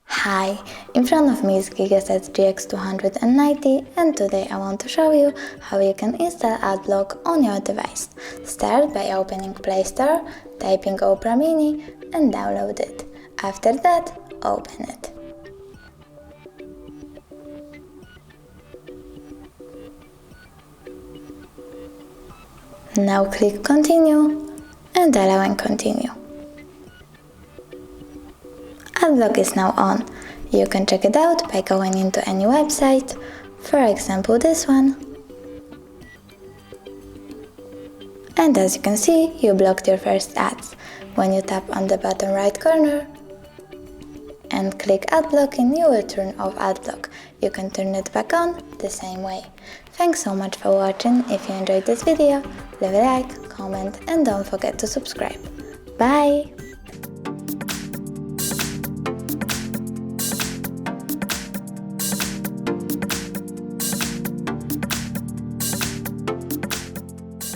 Hi, in front of me is GIGASET GX290 and today I want to show you how you can install Adblock on your device. Start by opening Play Store, typing Opera Mini and download it. After that, open it. Now click Continue and allowing Continue. Adblock is now on. You can check it out by going into any website, for example this one. And as you can see, you blocked your first ads. When you tap on the bottom right corner and click Adblocking, you will turn off Adblock. You can turn it back on the same way. Thanks so much for watching. If you enjoyed this video, leave a like, comment and don't forget to subscribe. Bye!